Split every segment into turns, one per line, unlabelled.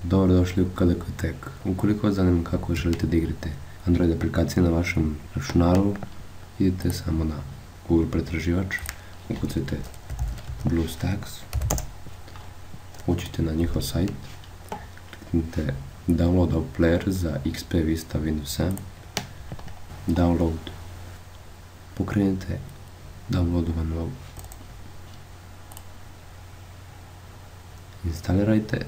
Dobrodošli u KDK Tech. Ukoliko vas zanima kako želite da igrate Android aplikacije na vašem računaru, idete samo na Google pretraživač, ukucajte BlueStacks, uđite na njihov sajt, kliknite Download of Player za XP, Vista, Windows 7, Download, pokrenite downloadovanu, instalirajte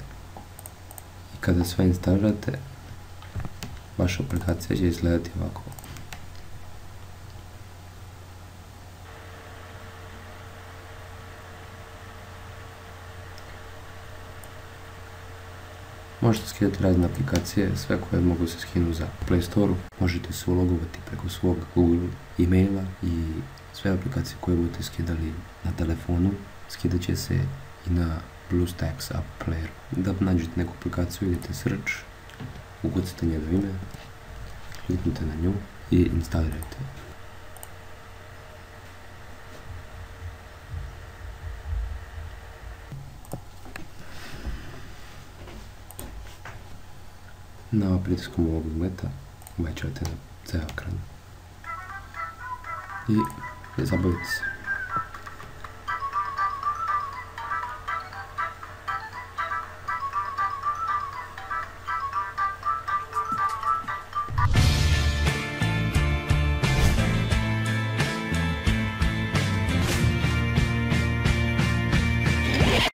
i kada sve instalirate, vaša aplikacija će izgledati ovako. Možete skidati razne aplikacije, sve koje mogu se skinu za Play Store-u. Možete se ulogovati preko svog Google e-maila i sve aplikacije koje budete skidali na telefonu skidat će se i na BlueStacks App Player. Da nađete neku aplikaciju, idete search, ukucate njeno ime, kliknite na nju i instalirajte. Na pritiskom ovog dugmeta uvećavate na ceo ekran i zabavite se.